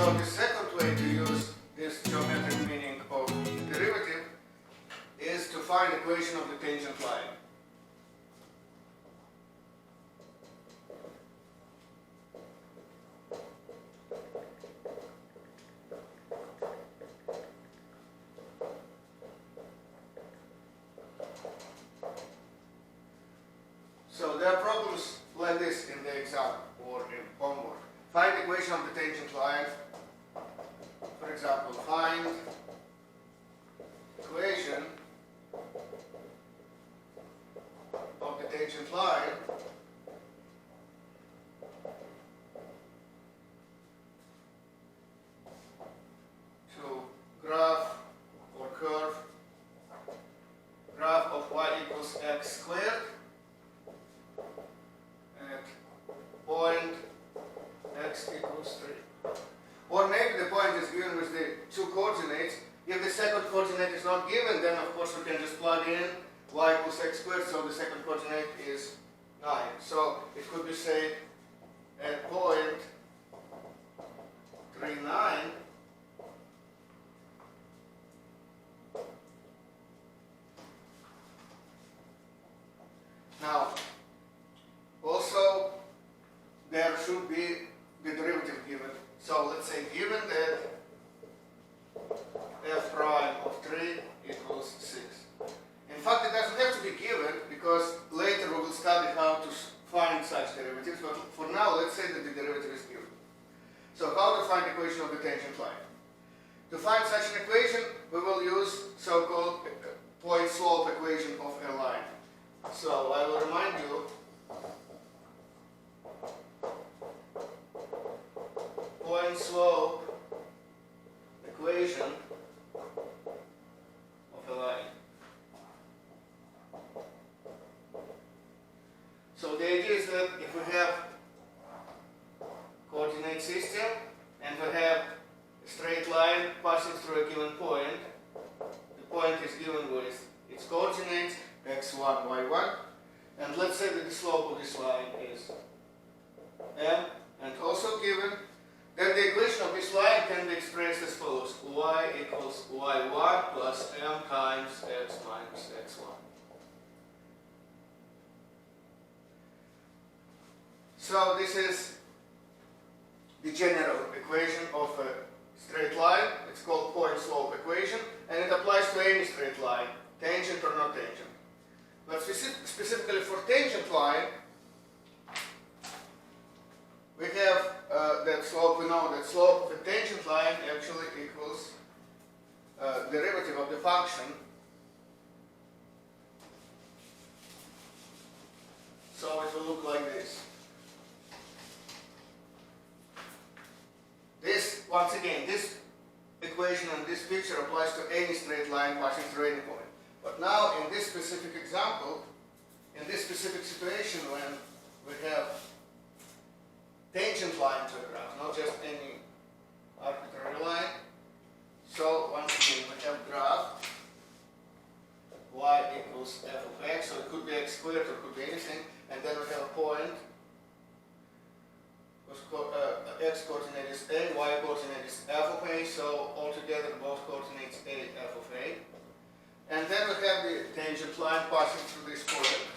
So the second way to use this geometric meaning of derivative is to find equation of the tangent line. So there are problems like this in the exam or in homework. Find equation of the tangent line. For example, find equation of the tangent line to graph or curve graph of y equals x squared at point x equals 3. Or maybe the point is given with the two coordinates. If the second coordinate is not given, then of course we can just plug in y equals x squared, so the second coordinate is 9. So it could be, say, at point 3, 9, now also there should be the derivative given. So let's say given that f prime of 3 equals 6. In fact, it doesn't have to be given because later we will study how to find such derivatives, but for now let's say that the derivative is given. So how to find equation of the tangent line? To find such an equation, we will use so-called point slope equation of a line. So I will remind you point slope equation of a line. So the idea is that if we have coordinate system and we have a straight line passing through a given point, the point is given with its coordinates x1, y1, and let's say that the slope of this line is m, and also given, then the equation of this line can be expressed as follows: y equals y1 plus m times x minus x1. So this is the general equation of a straight line. It's called point slope equation, and it applies to any straight line, tangent or not tangent. But specifically for tangent line, we have that slope. We know that slope of a tangent line actually equals derivative of the function. So it will look like this. This, once again, this equation and this picture applies to any straight line passing through any point. But now in this specific example, in this specific situation when we have tangent line to a graph, not just any arbitrary line. So once again we have graph y equals f of x, so it could be x squared or it could be anything, and then we have a point whose x coordinate is a, y coordinate is f of a, so altogether both coordinates a, f of a. And then we have the tangent line passing through this point.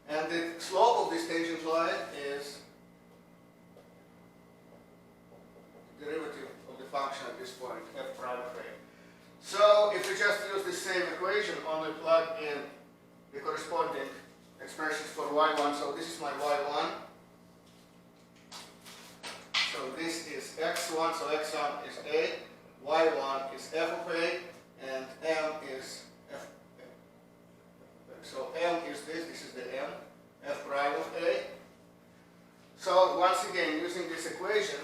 And the slope of this tangent line is the derivative of the function at this point, f prime of a. So if we just use the same equation, only plug in the corresponding expressions for y1, so this is my y1. So this is x1, so x1 is a, y1 is f of a, and m is f. So m is this is the m, f prime of a. So once again, using this equation,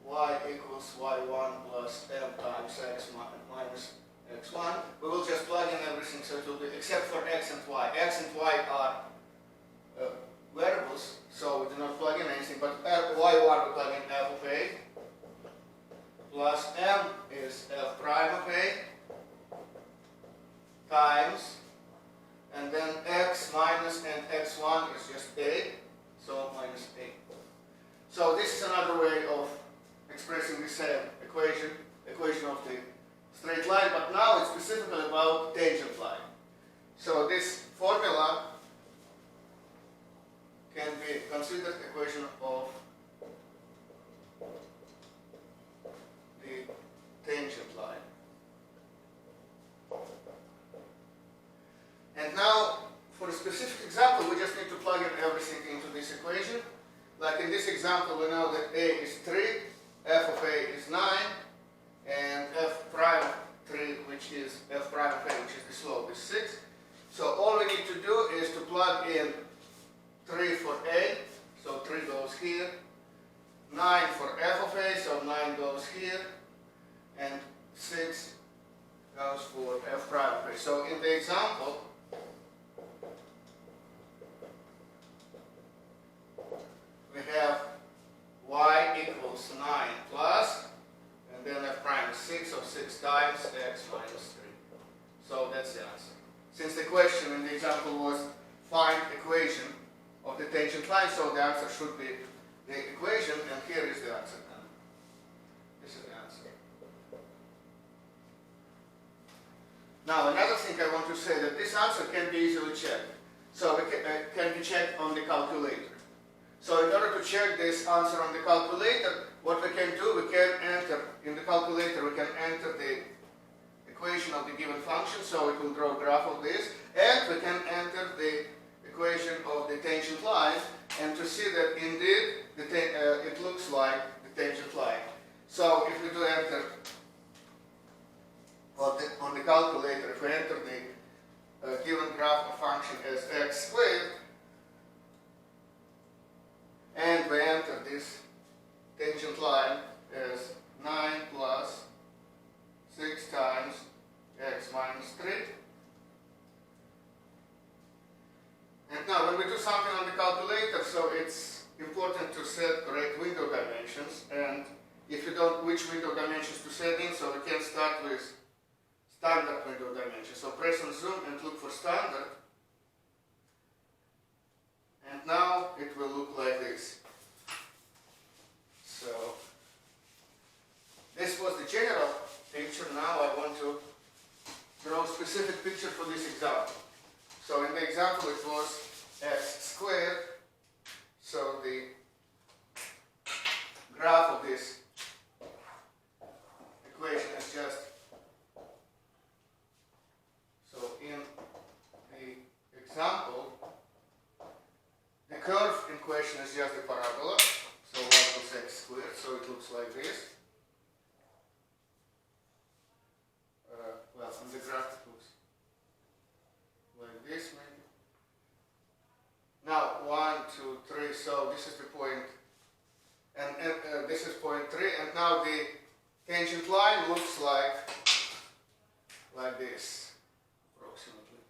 y equals y1 plus m times x minus x1, we will just plug in everything, so it will be, except for x and y. X and y are variables, so we do not plug in anything, but y1 we plug in f of a, plus m is f prime of a, times, and then x minus and x1 is just a, so minus a. So this is another way of expressing the same equation of the straight line, but now it's specifically about tangent line. So this formula can be considered equation of the tangent line. And now, for a specific example, we just need to plug in everything into this equation. Like in this example, we know that a is 3, f of a is 9, and f prime of 3, which is f prime of a, which is the slope, is 6. So all we need to do is to plug in 3 for a, so 3 goes here, 9 for f of a, so 9 goes here, and 6 goes for f prime of a. So in the example, we have y equals 9 plus, and then f prime is 6, so 6 times x minus 3. So that's the answer. Since the question in the example was find equation of the tangent line, so the answer should be the equation, and here is the answer. This is the answer. Now another thing I want to say, that this answer can be easily checked. So it can be checked on the calculator. So in order to check this answer on the calculator, what we can do, we can enter in the calculator, we can enter the equation of the given function, so it will draw a graph of this, and we can enter the equation of the tangent line, and to see that indeed it looks like the tangent line. So if we do enter on the calculator, if we enter the given graph of function as x squared, and we enter this tangent line as 9 plus 6 times x minus 3. And now when we do something on the calculator, so it's important to set correct window dimensions, and if you don't know which window dimensions to set in, so we can start with standard window dimension. So press on zoom and look for standard. And now it will look like this. So this was the general picture. Now I want to draw a specific picture for this example. So in the example it was x squared. So the graph of this equation is just, so in the example, the curve in question is just a parabola, so y equals x squared, so it looks like this. Well, on the graph it looks like this maybe. Now 1, 2, 3, so this is the point, and this is point 3, and now the tangent line looks like this approximately.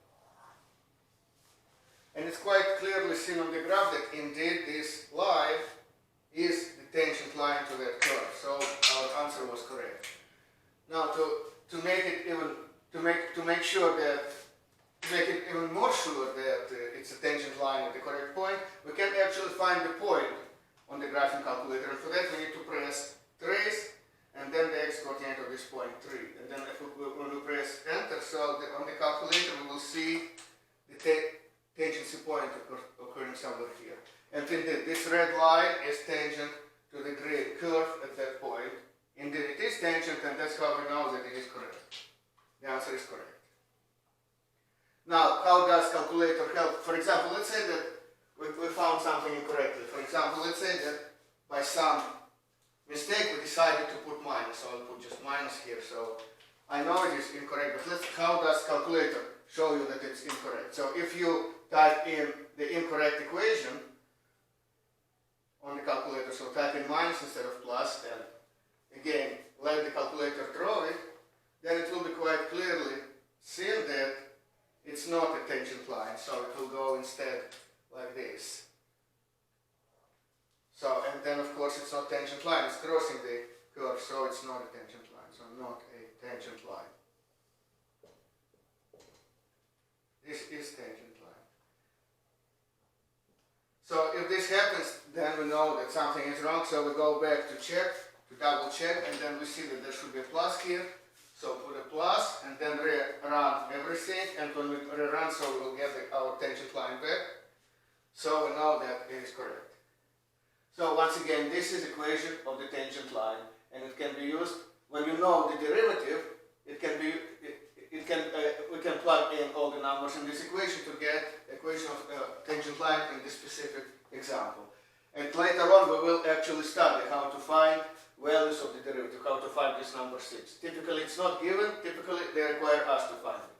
And it's quite clearly seen on the graph that indeed this line is the tangent line to that curve. So our answer was correct. Now to make it even even more sure that it's a tangent line at the correct point, we can actually find the point on the graphing calculator. And for that we need to press trace and then the x-coordinate of this point 3. And then when we press enter, so on the calculator we will see the tangency point occurring somewhere here. And indeed, this red line is tangent to the gray curve at that point. Indeed, it is tangent, and that's how we know that it is correct. The answer is correct. Now, how does calculator help? For example, let's say that we found something incorrectly. For example, let's say that by some mistake we decided to put minus, so I'll put just minus here. So I know it is incorrect, but how does calculator show you that it's incorrect? So if you type in the incorrect equation on the calculator, so type in minus instead of plus, and again let the calculator draw it, then it will be quite clearly seen that it's not a tangent line, so it will go instead like this. So, and then of course it's not tangent line, it's crossing the curve, so it's not a tangent line, so not a tangent line. This is tangent line. So if this happens, then we know that something is wrong. So we go back to check, to double check, and then we see that there should be a plus here. So put a plus, and then rerun everything, and when we rerun, so we will get our tangent line back. So we know that it is correct. So once again, this is equation of the tangent line, and it can be used when you know the derivative. We can plug in all the numbers in this equation to get equation of tangent line in this specific example. And later on, we will actually study how to find values of the derivative, how to find this number 6. Typically, it's not given. Typically, they require us to find it.